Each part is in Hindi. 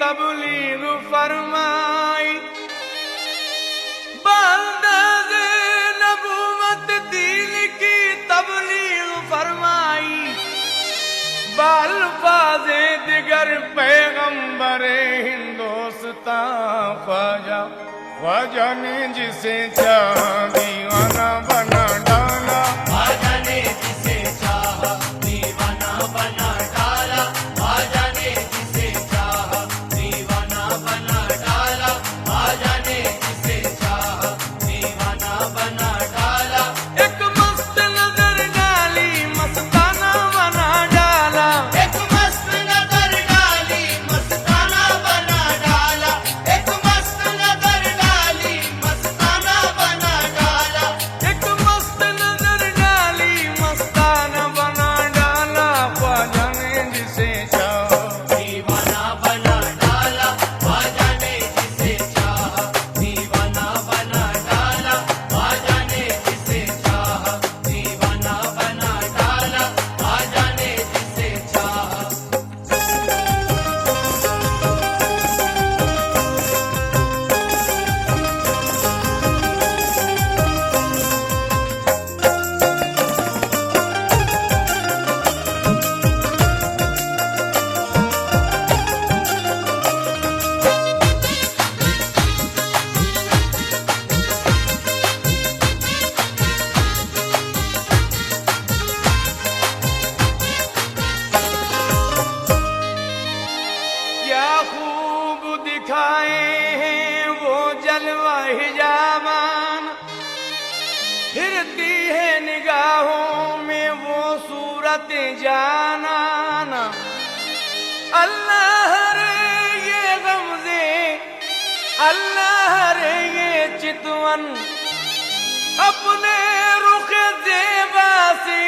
तबलीग फरमाई, बंदे नबूवत दीन की तबलीग फरमाई, बाल्फाज़े दिगर पैगंबरे हिंदोस्तां ख्वाजा, ख्वाजा ने जिसे चाहा दीवाना बना डाला, ख्वाजा ने जिसे चाहा दीवाना बना डाला, ख्वाजा ने जिसे चाहा दीवाना बना डाला, ख्वाजा ने जिसे चाहा दीवाना बना डाला। एक मस्त नजर डाली मस्ताना बना डाला, एक मस्त नजर डाली मस्ताना बना डाला, एक मस्त नजर डाली मस्ताना बना डाला। एक मस्त नजर डाली मस्ताना बना डाला, ख्वाजा ने जिसे चाहा दीवाना बना डाला, ख्वाजा ने जिसे चाहा दीवाना बना डाला, ख्वाजा ने जिसे चाहा दीवाना बना डाला, ख्वाजा ने जिसे चाहा। क्या खूब दिखाए हैं वो जलवा हिजाबान, फिरती है निगाहों में वो सूरत जानाना। अल्लाह रे ये गमज़े, अल्लाह रे ये चितवन, अपने रुख ज़ेबासी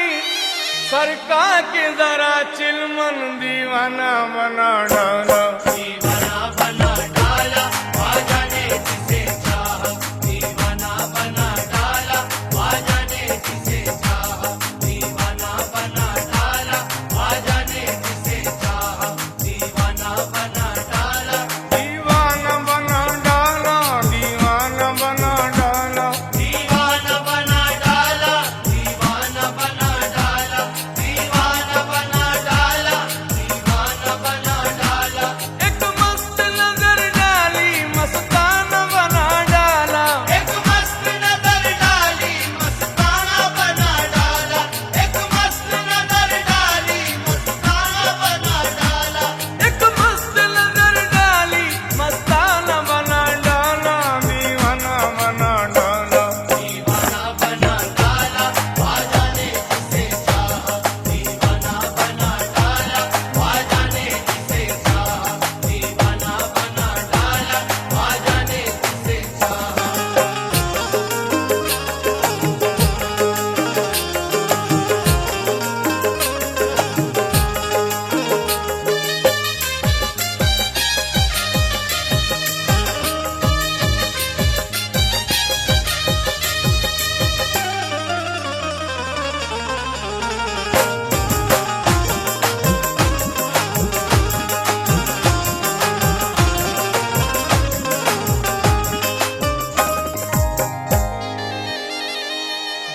सरकार के जरा चिलमन दीवाना बना डाला, दीवाना बना डाला, ख्वाजा ने जिसे चाहा दीवाना बना डाला, ख्वाजा ने जिसे चाहा दीवाना बना डाला, ख्वाजा ने जिसे चाहा दीवाना बना डाला। दीवाना बना डाला, दीवाना बना डाला, दीवाना बना डाला, दीवाना बना डाला, दीवाना बना डाला, दीवाना बना डाला। एक मस्त नजर डाली मस्ताना बना डाला, एक मस्त नजर डाली मस्ताना बना डाला, एक मस्त नजर डाली मस्ताना बना डाला। एक मस्त नजर डाली मस्ताना बना डाला, दीवाना बना डाला, दीवाना बना डाला, ख्वाजा ने जिसे चाहा दीवाना बना डाला, ख्वाजा ने जिसे चाहा दीवाना बना डाला, ख्वाजा ने जिसे चाहा।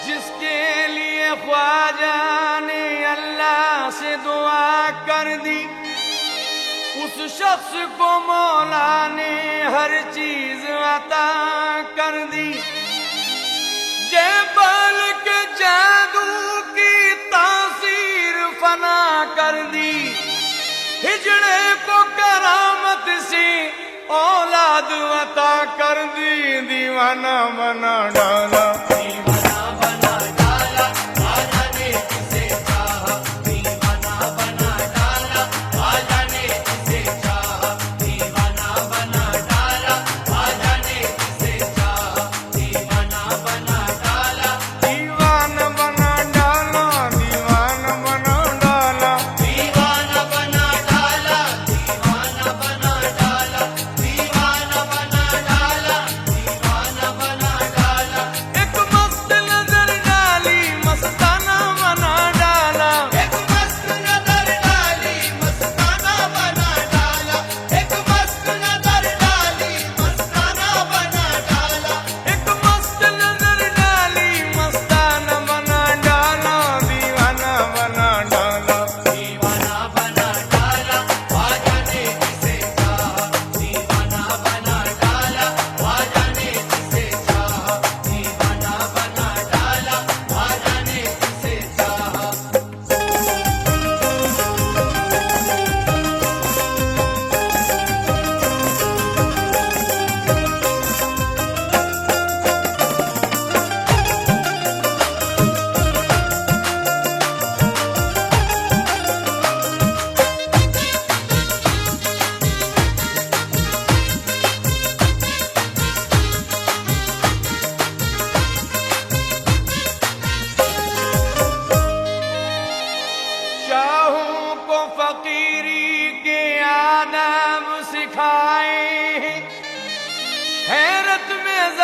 जिसके लिए ख्वाजा ने अल्लाह से दुआ कर दी, उस शख्स को मौला ने हर चीज अता कर दी। जयपाल के जादू की तासीर फना कर दी, हिजड़े को करामत से औलाद अता कर दी, दीवाना बना डाला, दीवाना बना डाला, ख्वाजा ने जिसे चाहा दीवाना बना डाला, ख्वाजा ने जिसे चाहा दीवाना बना डाला, ख्वाजा ने जिसे चाहा दीवाना बना डाला। दीवाना बना डाला, दीवाना बना डाला, दीवाना बना डाला, दीवाना बना डाला, दीवाना बना डाला, दीवाना बना डाला। एक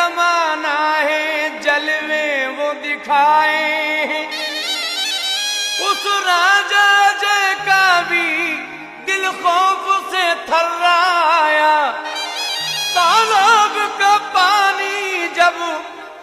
जमाना है जलवे वो दिखाए हैं। उस राजा जय का भी दिल खौफ से थर्राया। तालाब का पानी जब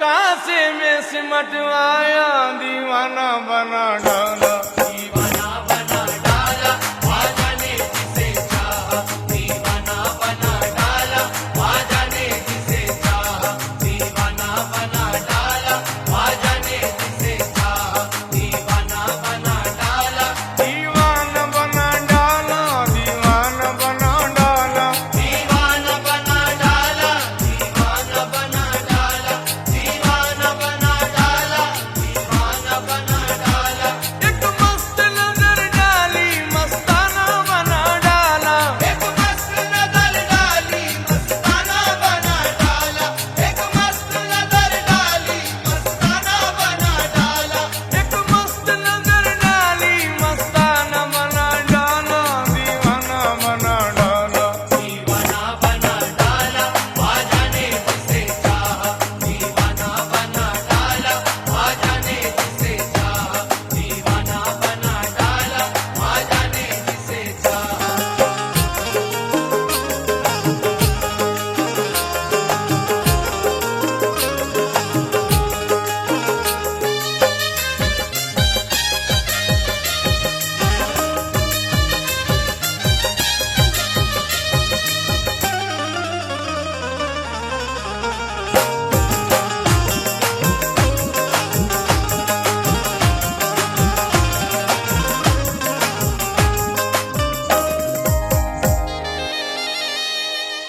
कांसे में सिमट आया, दीवाना बना डाला। दीवाना बना डाला ख्वाजा ने जिसे चाहा, दीवाना बना डाला ख्वाजा ने जिसे चाहा, दीवाना बना डाला ख्वाजा ने जिसे चाहा, दीवाना बना डाला। दीवाना बना डाला, दीवाना बना डाला, दीवाना बना डाला, दीवाना बना डाला, दीवाना बना डाला, दीवाना बना डाला। एक मस्त नजर डाली मस्ताना बना डाला, एक मस्त नजर डाली मस्ताना बना डाला, एक मस्त नजर डाली मस्ताना बना डाला। एक मस्त नजर डाली मस्ताना बना डाला, दीवाना बना डाला। दीवाना बना डाला ख्वाजा ने जिसे चाहा, दीवाना बना डाला ख्वाजा ने जिसे चाहा, दीवाना बना डाला ख्वाजा ने जिसे चाहा।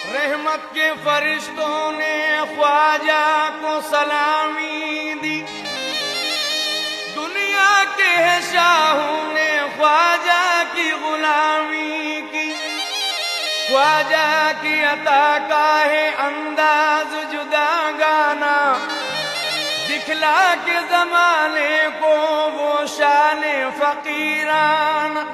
रहमत के फरिश्तों ने ख्वाजा को सलामी दी। दुनिया के शाहों ने ख्वाजा की गुलामी की। ख्वाजा की अता का है अंदाज जुदा गाना, दिखला के जमाने को वो शान फकीराना।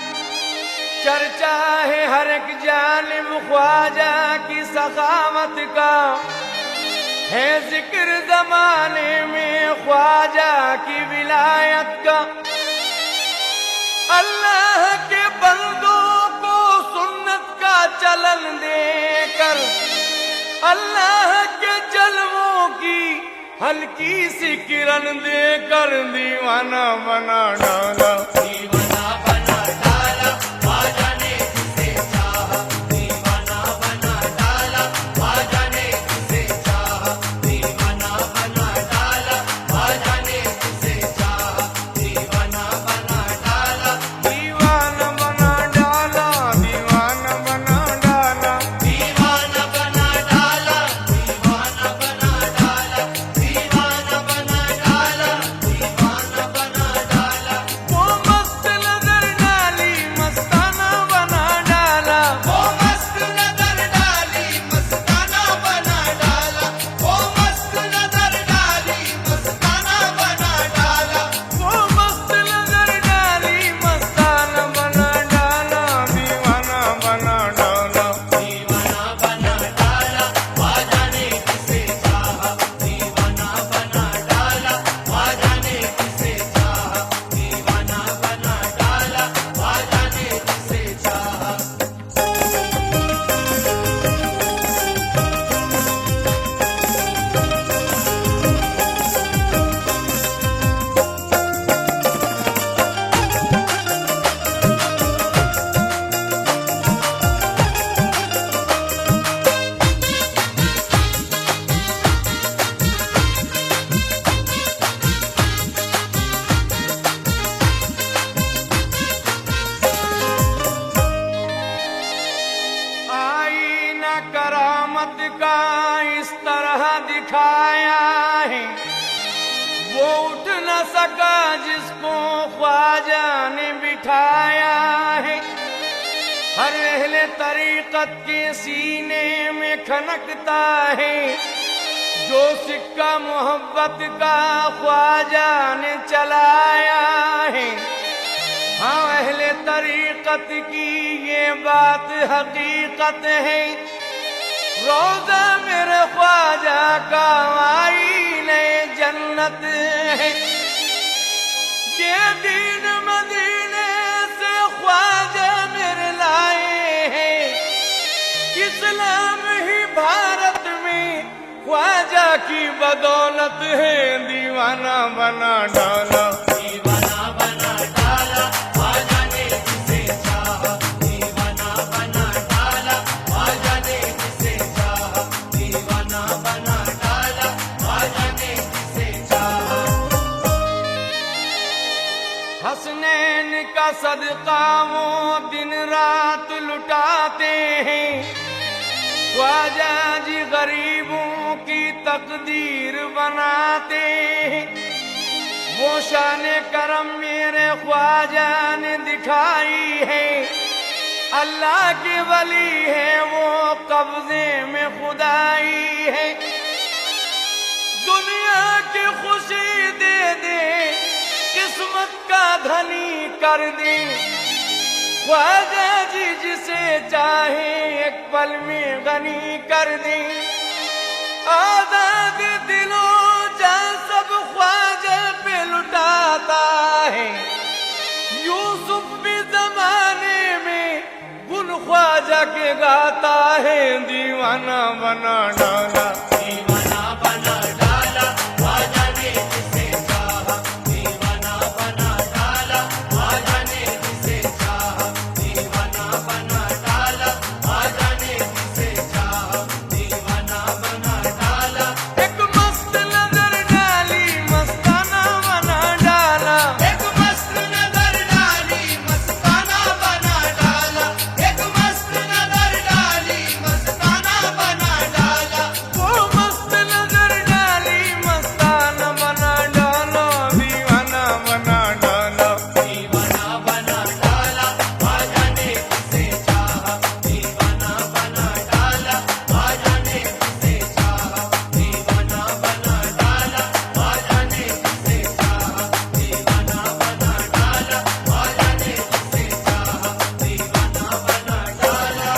चर्चा है हर एक जालिम ख्वाजा की सखावत का, है जिक्र जमाने में ख्वाजा की विलायत का। अल्लाह के बंदों को सुन्नत का चलन देकर, अल्लाह के जलवों की हल्की सी किरण देकर, दीवाना बना डाला। दीवाना बना डाला ख्वाजा ने जिसे चाहा, दीवाना बना डाला ख्वाजा ने जिसे चाहा, दीवाना बना डाला ख्वाजा ने जिसे चाहा, दीवाना बना डाला। दीवाना बना डाला, दीवाना बना डाला, दीवाना बना डाला, दीवाना बना डाला, दीवाना बना डाला, दीवाना बना डाला। वो मस्त नजर डाली मस्ताना बना डाला, वो मस्त नजर डाली मस्ताना बना डाला, वो मस्त नजर डाली मस्ताना बना डाला। वो मस्त नजर डाली मस्ताना बना डाला, दीवाना बना डाला। दीवाना बना डाला ख्वाजा ने जिसे चाहा, दीवाना बना डाला ख्वाजा ने जिसे चाहा, दीवाना बना डाला ख्वाजा ने जिसे चाहा। आईना करामत का इस तरह दिखाया है, वो उठ न सका जिसको ख्वाजा ने बिठाया है। हर अहले तरीकत के सीने में खनकता है, जो सिक्का मोहब्बत का ख्वाजा ने चलाया है। हाँ, अहले तरीकत की ये बात हकीकत है, रोजा मेरे ख्वाजा का आईने जन्नत है। ये दीन मदीने से ख्वाजा मेरे लाए हैं। इस्लाम ही भारत में ख्वाजा की बदौलत है। दीवाना बना डाला, दीवाना बना डाला ख्वाजा ने जिसे चाहा। दीवाना बना डाला ख्वाजा ने जिसे चाहा। दीवाना बना डाला ख्वाजा ने जिसे चाहा। हसनैन का सदका वो दिन रात लुटाते हैं। ख्वाजा जी गरीबों की तकदीर बनाते हैं। वो शान करम मेरे ख्वाजा ने दिखाई है। अल्लाह के वली है वो, कब्जे में खुदाई है। दुनिया की खुशी दे दे, किस्मत का धनी कर दे। ख्वाजा जी जिसे चाहे एक पल में गनी कर दे। आजाद दिलो जा सब ख्वाजा पे लुटाता है। यूसुफ भी जमाने में गुल ख्वाजा के गाता है। दीवाना बना डाला, दीवाना बना डाला ख्वाजा ने जिसे चाहा। दीवाना बना डाला ख्वाजा ने जिसे चाहा। दीवाना बना डाला ख्वाजा ने जिसे चाहा। दीवाना बना डाला। एक मस्त नजर डाली मस्ताना बना डाला। एक मस्त नजर डाली मस्ताना बना डाला। एक मस्त नजर डाली मस्ताना बना डाला। वो मस्त नजर डाली मस्ताना बना डाला। दीवाना बना डाला, दीवाना बना डाला ख्वाजा ने जिसे चाहा। दीवाना बना डाला ख्वाजा ने जिसे चाहा। दीवाना बना डाला ख्वाजा ने जिसे चाहा। दीवाना बना डाला ख्वाजा ने जिसे चाहा। दीवाना बना डाला।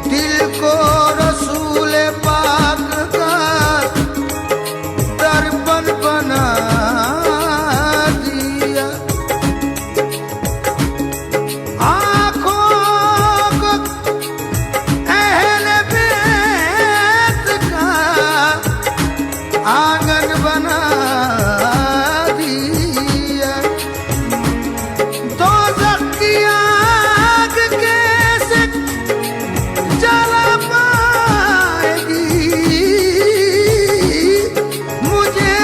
दिल को रसूल पाक का दर्पण बना दिया। आँखों को अहले बैत का आंगन बना दिया। दोज़ख की आग कैसे जला पाएगी, मुझे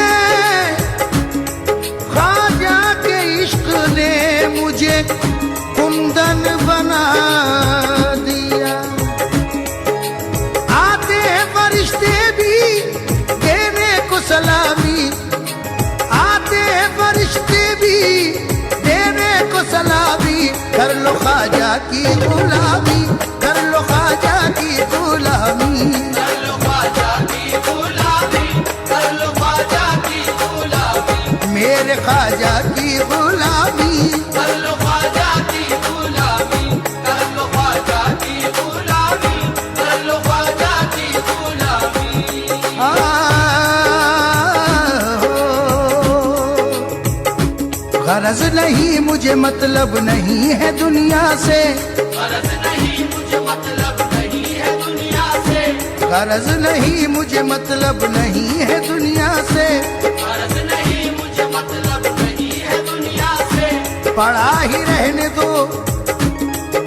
ख्वाजा के इश्क ने मुझे कुंदन बना दिया। आते हैं फरिश्ते भी देने को सलामी। आते हैं फरिश्ते भी देने को सलामी। कर लो ख्वाजा की गुलामी, कर लो ख्वाजा की गुलामी। कर लो ख्वाजा की गुलामी। कर लो ख्वाजा की गुलामी। मेरे ख्वाजा की गुलामी। कर लो ख्वाजा की गुलामी। कर लो ख्वाजा की गुलामी। कर लो ख्वाजा की गुलामी। गरज नहीं मुझे मतलब नहीं है दुनिया से। गरज नहीं मुझे मतलब नहीं है दुनिया से। गरज नहीं मुझे मतलब नहीं है दुनिया से। गरज नहीं मुझे मतलब नहीं है दुनिया से। पड़ा ही रहने दो,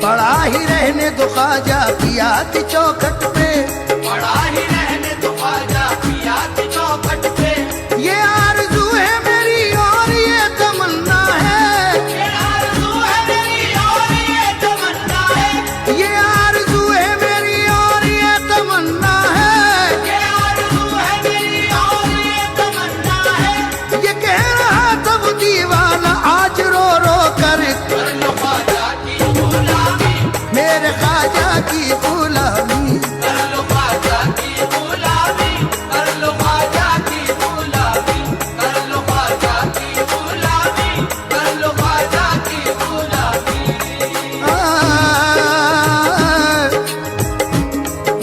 पड़ा ही रहने दो ख्वाजा की याद चौखट पे। पड़ा ही रहने दो ख्वाजा ख्वाजा की चौखट पे, ये आरज़ू है मेरी और ये तमन्ना है, ये आरज़ू है मेरी और ये तमन्ना है, ये आरज़ू है मेरी और ये तमन्ना है, ये आरज़ू है मेरी और ये तमन्ना है। ये कह रहा तब दीवाना आज रो रो कर, कर लो ख्वाजा की गुलामी, मेरे ख्वाजा की गुलामी। कर लो ख्वाजा की गुलामी, कर लो ख्वाजा की गुलामी, कर लो ख्वाजा की गुलामी, कर लो ख्वाजा की गुलामी।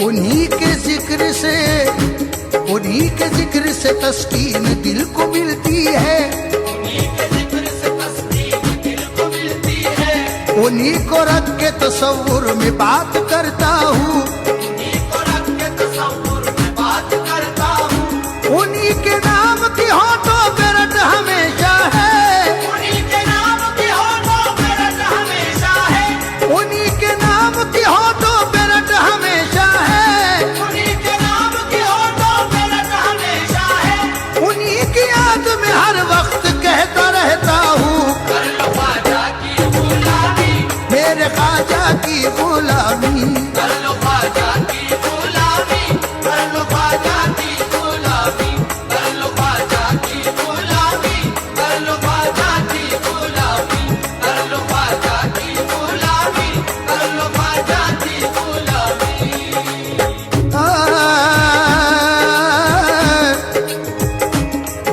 उन्हीं के जिक्र से, उन्हीं के जिक्र से तस्कीन दिल को मिलती है, उन्हीं के जिक्र से तस्कीन दिल को मिलती है, उन्हीं को रख के तसव्वुर में बात करता हूँ, उन्हीं को रख के तसव्वुर में बात करता हूँ, उन्हीं के नाम की होठों पे रट हमेशा है, उन्हीं के नाम की होठों पे रट हमेशा है, उन्हीं के नाम की होठों पे रट हमेशा है, उन्हीं के नाम की होठों पे रट हमेशा है। उन्हीं की याद में हर वक्त कहता रहता हूँ, कर लो ख्वाजा की गुलामी, मेरे ख्वाजा की गुलामी। कर लो ख्वाजा की गुलामी, कर लो ख्वाजा की गुलामी, कर लो ख्वाजा की गुलामी, कर लो ख्वाजा की गुलामी, कर लो ख्वाजा की गुलामी, कर लो ख्वाजा की गुलामी।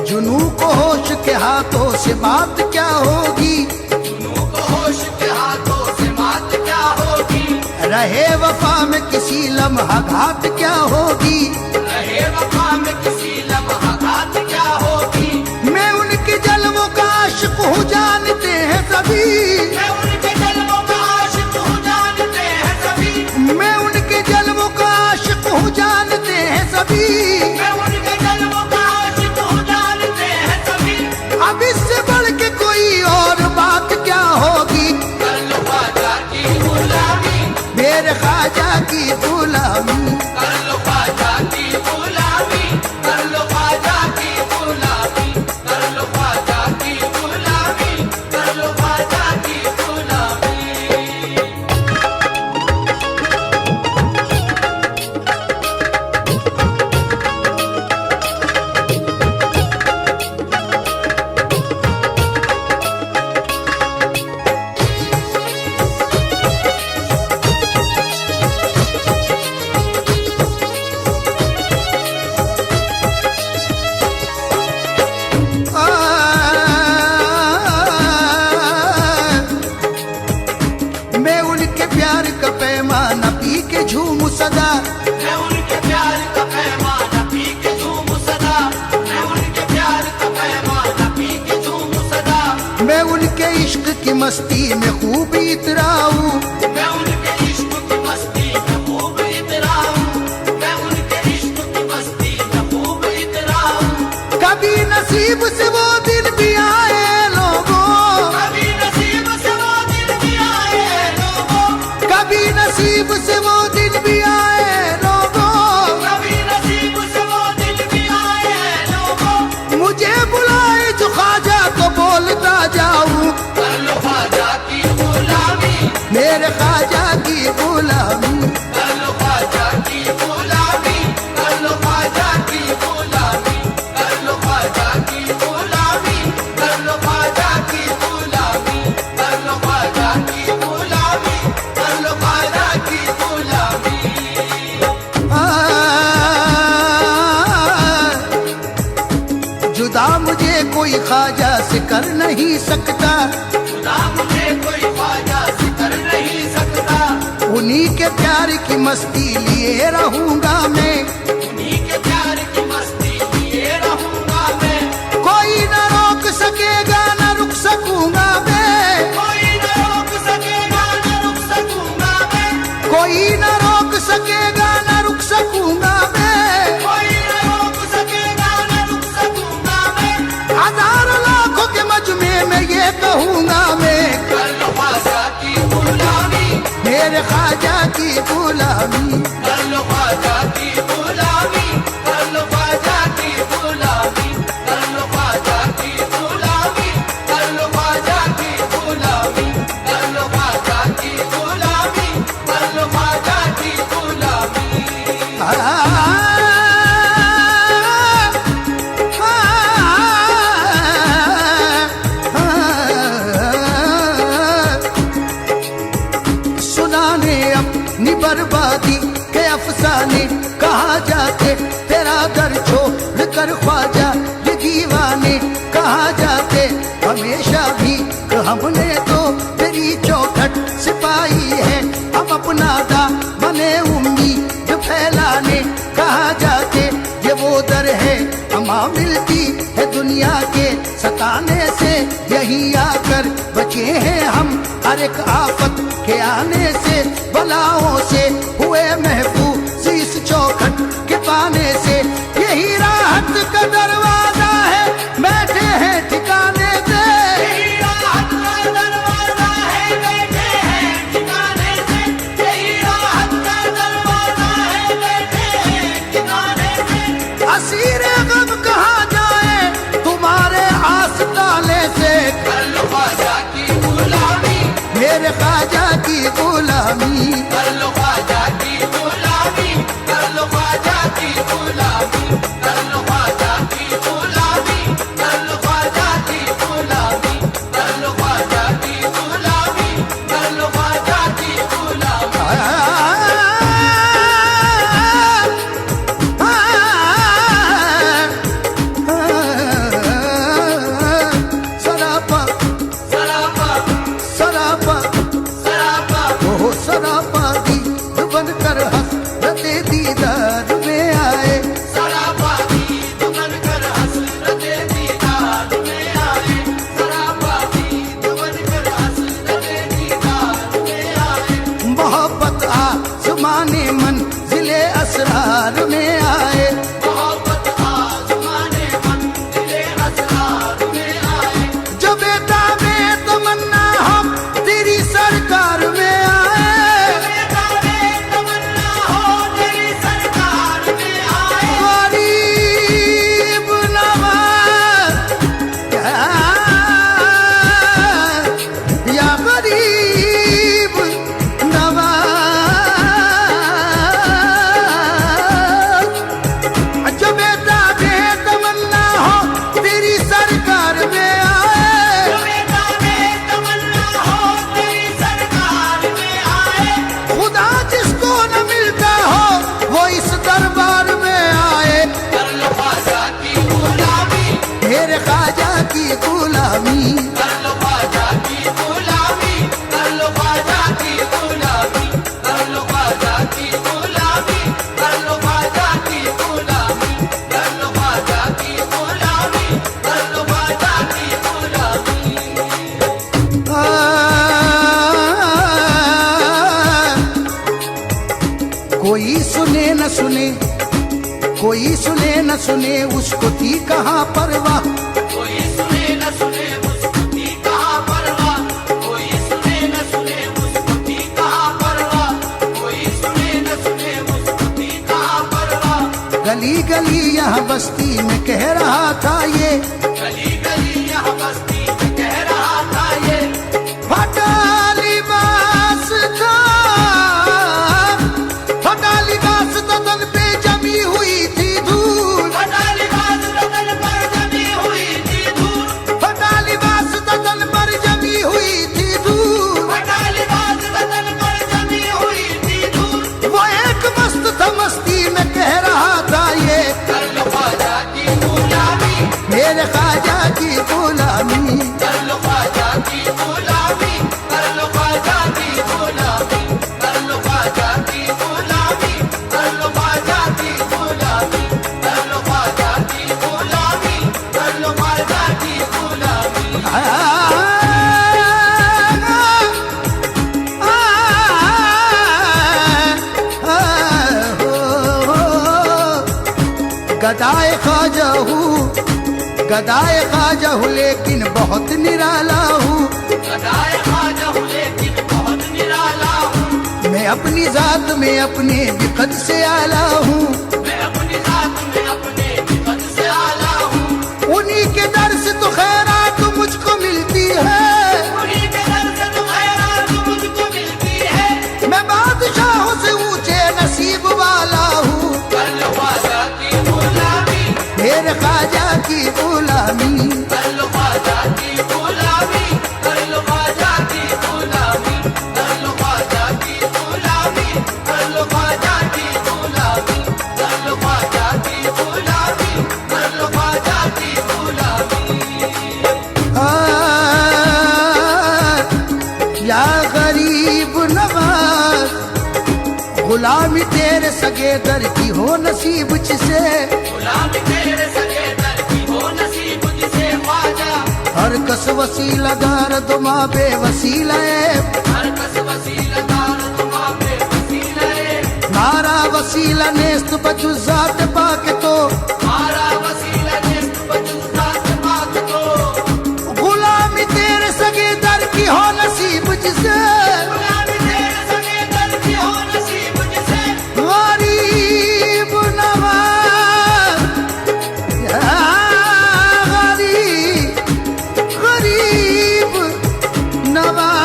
जुनू को होश के हाथों से बात क्या होगी, जुनू को होश के हाथों से बात क्या होगी, रहे वफा में किसी लम्हा घात क्या होगी, रहे वफा में किसी लम्हा घात क्या होगी। मैं उनके जलवों का आशिक हूँ जानते हैं सभी, मैं उनके जलवों का आशिक हूँ जानते हैं सभी, मैं उनके जलवों का आशिक हूँ जानते हैं सभी, मैं उनके जलवों का आशिक हूँ जानते हैं सभी। अब इससे बढ़ के कोई और बात क्या होगी, कर लो ख्वाजा की गुलामी, मेरे ख्वाजा की गुलामी। कर लो ख्वाजा की गुलामी, कर लो ख्वाजा की गुलामी, कर लो ख्वाजा की गुलामी, कर लो ख्वाजा की गुलामी। मैं उनके प्यार का पैमाना पी के झूम सदा, मैं उनके प्यार का पैमाना पी के झूम सदा, मैं उनके प्यार का पैमाना पी के झूम सदा, मैं उनके इश्क की मस्ती में खूब इतराऊं, मैं उनके इश्क की मस्ती में खूब इतराऊं, मैं उनके इश्क की मस्ती में खूब इतराऊं। कभी नसीब से वो दिन भी आए लोगों, कभी नसीब से वो दिन भी आए लोगों, कभी नसीब से वो दिन भी आए लोगों, कभी नसीब से वो दिन भी आए लोगों। मुझे बुलाए जो ख्वाजा तो बोलता जाऊं, कर लो ख्वाजा की गुलामी, मेरे ख्वाजा की गुलामी। कर लो ख्वाजा की गुलामी, कर लो ख्वाजा की गुलामी, कर लो ख्वाजा की गुलामी, कर लो ख्वाजा की गुलामी, कर लो ख्वाजा की गुलामी, कर लो ख्वाजा की गुलामी। जुदा मुझे कोई ख्वाजा से कर नहीं सकता, खुदा मुझे कोई ख्वाजा से कर नहीं सकता, उन्हीं के प्यार की मस्ती लिए रहूंगा मैं, उन्हीं के प्यार की मस्ती लिए रहूंगा मैं। कोई न रोक सकेगा न रुक सकूंगा मैं, कोई न रोक सकेगा न रुक सकूंगा मैं, कोई न रोक सकेगा न रुक सकूंगा मैं, कोई न रोक सकेगा न रुक सकूंगा मैं। हजार लाखों के मजमे में ये कहूंगा मैं, कर लो ख्वाजा की गुलामी, मेरे ख्वाजा की गुलामी। कर लो ख्वाजा की गुलामी, कर लो ख्वाजा बर्बादी के अफसाने कहाँ जाते, तेरा दर छोड़ कर ख्वाजा ये दीवाने कहाँ जाते। हमेशा भी हमने तो तेरी चौखट सिपाही है, हम अपना दामने उम्मीद फैलाने कहाँ जाते। ये वो दर है अमा मिलती है दुनिया के सताने से, यही आकर बचे हैं हम हर एक आफत के आने से। बलाओं से हुए महफूज इस चौखट के पाने से, यही राहत का दरवाजा है बैठे हैं ठिकाने से। यही राहत का दरवाजा है बैठे हैं ठिकाने से, यही राहत का दरवाजा है बैठे हैं ठिकाने से। असीर गम कहाँ जाए तुम्हारे आस्ताने से, कर लो ख्वाजा की गुलामी, मेरे ख्वाजा की गुलामी। कर लो ख्वाजा की गुलामी, कर लो ख्वाजा की गुलामी, कर लो ख्वाजा की गुलामी, कर लो ख्वाजा की गुलामी, कर लो ख्वाजा की गुलामी, कर लो ख्वाजा की गुलामी। सरापा सरापा सरापा सरापा ओ सरापा दी बनकर हसरते दीदार में आए। सरापा दीद बनकर हसरते दीदार में आए, सरापा दीद बनकर हसरते दीदार में आए। मोहब्बत आसमाने मंजिले असरार में आए। मोहब्बत आसमाने मंजिले असरार में आए। जो बेटा में तमन्ना हम तेरी सरकार में आए। बेटा में तमन्ना हो तेरी सरकार में आए। गरीब नवाज या गरीब नवाज, जो बेटा में तमन्ना हो तेरी सरकार में आए। बेटा में तमन्ना हो तेरी सरकार में आए। खुदा जिसको न मिलता हो वो इस दरबार में आए। कर लो ख्वाजा की गुलामी, मेरे ख्वाजा की गुलामी। कर लो ख्वाजा की गुलामी, कर लो ख्वाजा की गुलामी, कर लो ख्वाजा की गुलामी, कर लो ख्वाजा की गुलामी, कर लो ख्वाजा की गुलामी, कर लो ख्वाजा की गुलामी। कोई सुने न सुने, कोई सुने न सुने उसको थी कहाँ परवाह। कोई सुने न सुने मुझको थी कहाँ परवाह, कोई सुने न सुने मुझको थी कहाँ परवाह, कोई सुने न सुने मुझको थी कहाँ परवाह। गली गली यहाँ बस्ती में कह रहा था ये, गली गली यहाँ बस्ती में कह रहा था ये। फटा लिबास था, फटा लिबास बदन पे जमी हुई थी धूल। फटा लिबास बदन पर जमी हुई थी धूल, फटा लिबास बदन पर जमी हुई थी धूल। फटा लिबास बदन पर जमी हुई थी धूल। वो एक मस्त था मस्ती में कह रहा था ये, कर लो ख्वाजा की गुलामी, मेरे ख्वाजा की गुलामी। कर लो ख्वाजा की गुलामी, कर लो ख्वाजा की गुलामी, कर लो ख्वाजा की गुलामी, कर लो ख्वाजा की गुलामी, कर लो ख्वाजा की गुलामी, कर लो ख्वाजा की गुलामी। गदाए ख्वाजा हूँ, गदाए ख्वाजा हूँ लेकिन बहुत निराला हूँ। गदाए ख्वाजा हूँ लेकिन बहुत निराला हूँ। मैं अपनी जात में अपने बिकद से आला हूँ। मैं अपनी जात में अपने विपद से आला हूँ। उन्हीं के दर से तो खैरात मुझको मिलती है। उन्हीं के दर से तो खैरात मुझको मिलती है। मैं बादशाहों से ऊंचे नसीब वाला हूँ। कर लो ख्वाजा की गुलामी, मेरे ख्वाजा की गुलामी। कर लो ख्वाजा की गुलामी, कर लो ख्वाजा की गुलामी, कर लो ख्वाजा की गुलामी, कर गुलामी तेरे सगे दर की हो नसीब जिसे, गुलामी तेरे सगे दर की हो नसीब जिसे ख्वाजा। हर कस वसीला दार दुमा बेवसीला है, हर कस वसीला दार दुमा बेवसीला है। मारा वसीला नेस्त बजु जात पाक तो, मारा वसीला नेस्त बजु जात पाक तो। गुलामी तेरे सगे दर की हो नसीब जिसे, गुलामी तेरे सगे दर की हो नसीब जिसे। गरीब नवाज गरीब नवाज,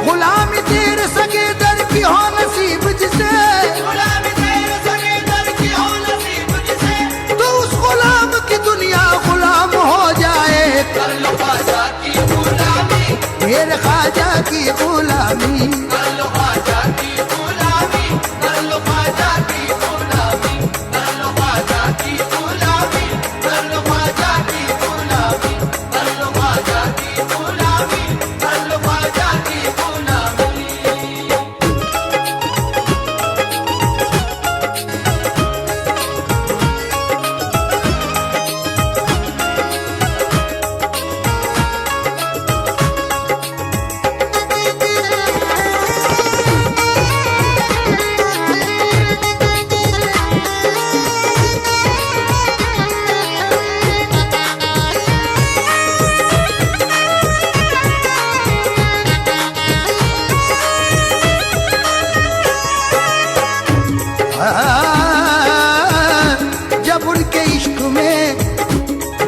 गुलामी तेरे सगे दर की हो नसीब जिसे, गुलामी तेरे सगे दर की हो नसीब जिसे। तो उस गुलाम की दुनिया गुलाम हो जाए, कर लो ख्वाजा की गुलामी, मेरे ख्वाजा की गुलामी। कर लो ख्वाजा की गुलामी, कर लो ख्वाजा की गुलामी, कर लो ख्वाजा की गुलामी, कर लो ख्वाजा की गुलामी, कर लो ख्वाजा की गुलामी, कर लो ख्वाजा की गुलामी।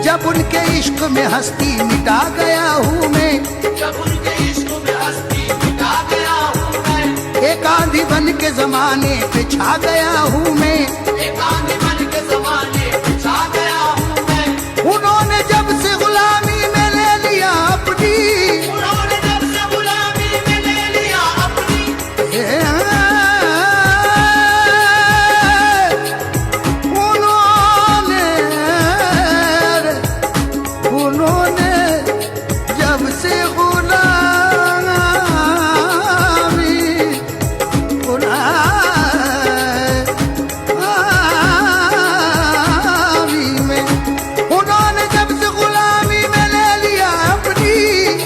जब उनके इश्क में हस्ती मिटा गया हूँ मैं, जब उनके इश्क में हस्ती मिटा गया हूँ मैं। एक आंधी बन के जमाने पे छा गया हूँ मैं, एक आंधी बन के जमाने पे छा गया हूँ मैं। उन्होंने जब से गुलामी में ले लिया अपनी, उन्होंने जब से गुलामी में ले लिया अपनी। उन्होंने जब से गुलामी में, उन्होंने जब से गुलामी में ले लिया अपनी,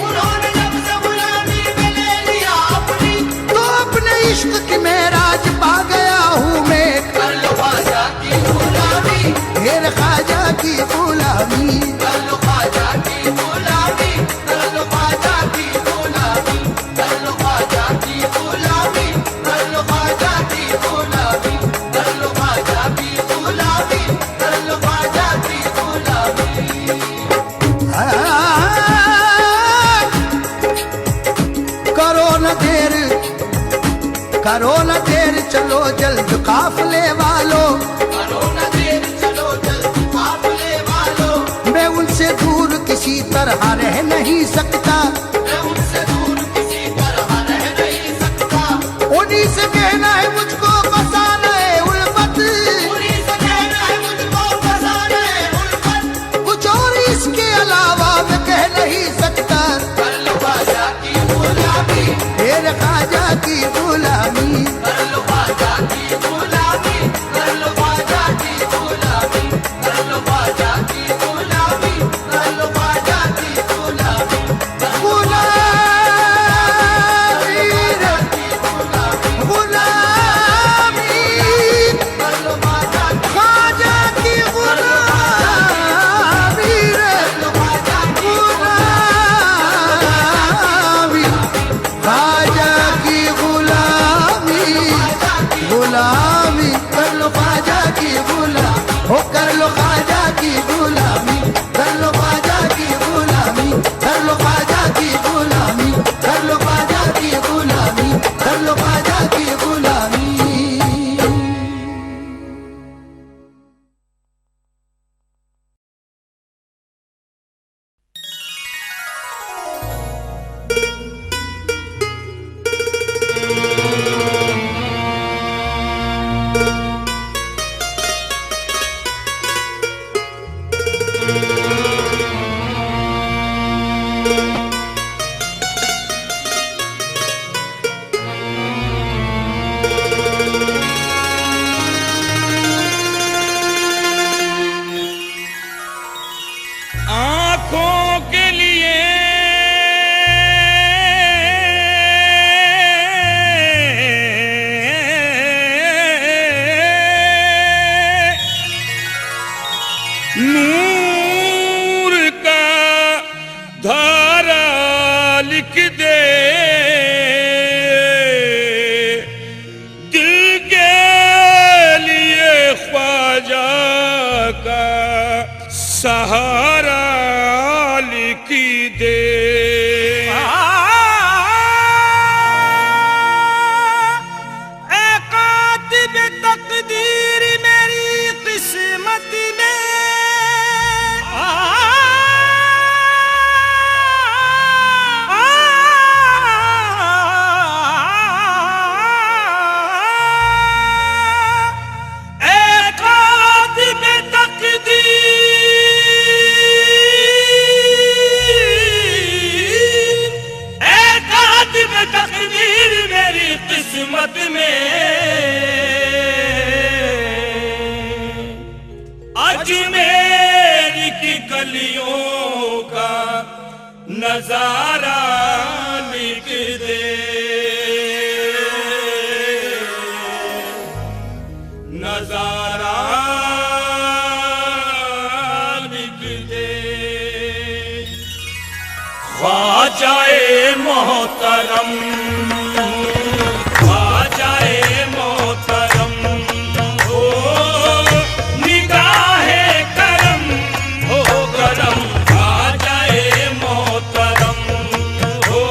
उन्होंने जब से गुलामी में ले लिया अपनी। तो अपने इश्क की मेराज पा गया हूँ मैं, कर लो ख्वाजा की गुलामी, मेरे ख्वाजा की गुलामी। कर लो ख्वाजा की गुलामी, कर लो ख्वाजा की गुलामी, कर लो ख्वाजा की गुलामी, कर लो ख्वाजा की गुलामी, कर लो ख्वाजा की गुलामी, कर लो ख्वाजा की गुलामी। करो न देर, करो न देर, चलो जल्द काफले वालों, करो न देर, चलो जल्द काफले वालों। मैं उनसे दूर किसी तरह रह नहीं सकता, मैं उनसे दूर किसी तरह रह नहीं सकता। उन्हीं से कहना है मुझको फसाना है उल्फत, उन्हीं से कहना है मुझको फसाना है उल्फत। कुछ और इसके अलावा मैं कह नहीं सकता, कर लो ख्वाजा की गुलामी, मेरे ख्वाजा की गुलामी। कर लो ख्वाजा की गुलामी, कर लो ख्वाजा की गुलामी, कर लो ख्वाजा की गुलामी, कर लो ख्वाजा की गुलामी, गुलामी रे, गुलामी, कर लो ख्वाजा की ख्वाजा की गुलामी रे, गुलामी, ख्वाजा की गुलामी, गुलामी, कर लो ख्वाजा की गुलामी, हो कर लो ख्वाजा की गुलामी, कर लो ख्वाजा की गुलामी, कर लो ख्वाजा की गुलामी, कर लो ख्वाजा की गुलामी, कर लो ख्वाजा की गुलामी। लिख दे दिल के लिए ख्वाजा का सहारा लिख दे। तकदीर मेरी किस्मत में तकदीर मेरी किस्मत में अजमेर की गलियों का नजारा लिख दे। नजारा लिख दे। ख्वाजाए मोहतरम ख्वाजाए मोहतरम हो निगाहे करम हो करम। ख्वाजाए मोहतरम हो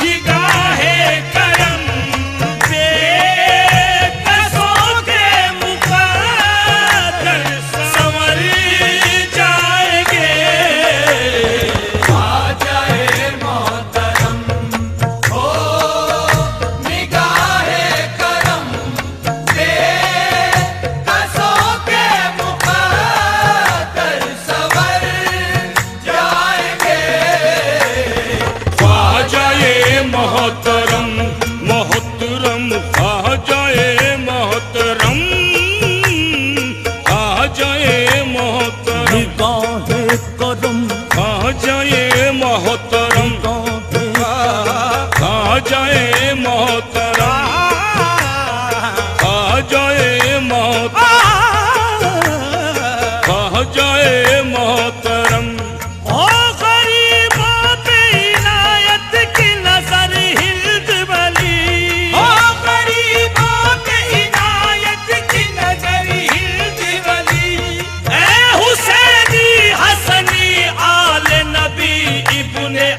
निगाहे करम बेकसों के मुकद्दर संवर जाएंगे। ख्वाजाए मोहतरम हो निगाहे करम बेकसों के मुकद्दर संवर जाएंगे। ख्वाजाए मोहतरम मोहतरम ख्वाजाए मोहतरम ख्वाजाए मोहतरम निगाहे करम ख्वाजाए मोहतरम ख्वाजाए मोहतरम ख्वाजाए मोहतरम ख्वाजाए मोहतरम। ओ गरीबों पे इनायत की नजर हिल्द वाली। ओ गरीबों पे इनायत की नजर हिल्द वाली। ए हुसैनी हसनी आले नबी इब्ने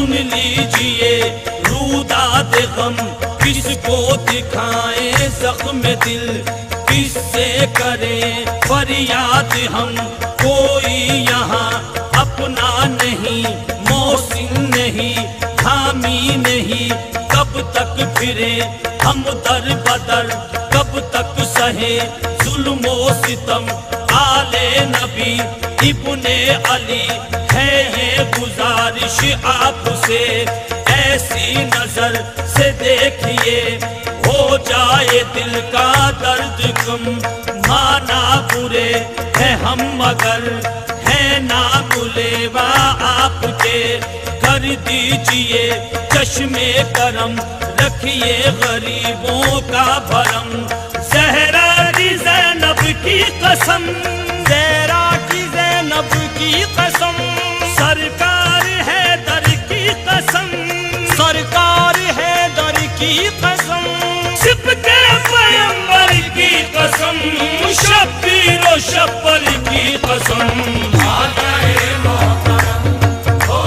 सुन लीजिए रूदाद गम, किसको दिखाएं जख्म दिल, किससे करें फरियाद हम। कोई यहाँ अपना नहीं, मौसिन नहीं, हामी नहीं, कब तक फिरे हम दर बदर, कब तक सहे जुल्म ओ सितम। आले नबी इब्ने अली है गुजारिश आपसे, ऐसी नजर से देखिए हो जाए दिल का दर्द कम। माना बुरे है हम मगर है ना बुलेवा आपके, कर दीजिए चश्मे करम, रखिए गरीबों का भरम। ज़हरा की ज़ैनब की कसम, ज़हरा की ज़ैनब की कसम, सरकार है दर की कसम, सरकार है दर की कसम, सिपके पैगंबर की कसम, शब्बीर ओ शब्बर की कसम। आ जाए मोहतरम हो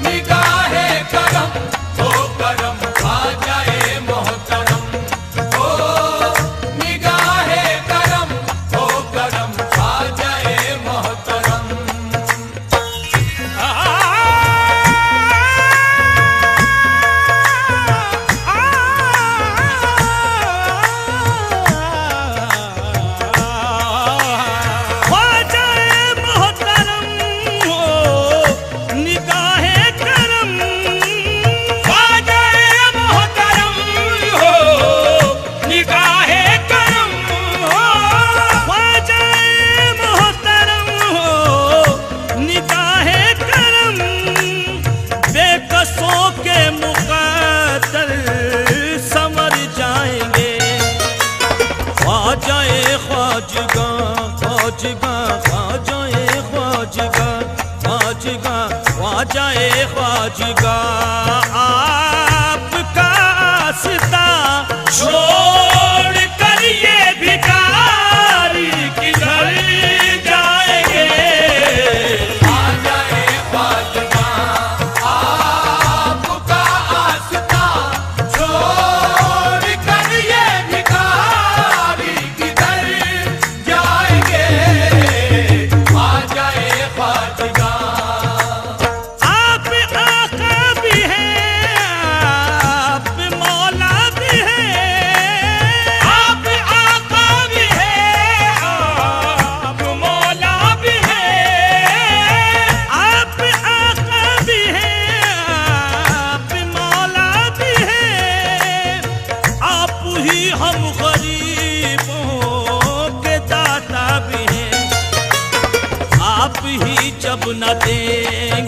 निगाहे करम, हो करम आ जाए मोहतरम, हो निगाहे करम, हो करम आ जाए मोहतरम। जाए ख्वाजगा आपका आस्था छोड़ कर ये भिखारी किधर जाएंगे। आ जाए ख्वाजगा आपका आस्था छोड़ कर ये भिखारी किधर जाएंगे। आ जाए ख्वाजगा हम गरीबों के दाता भी हैं, आप ही जब न देंगे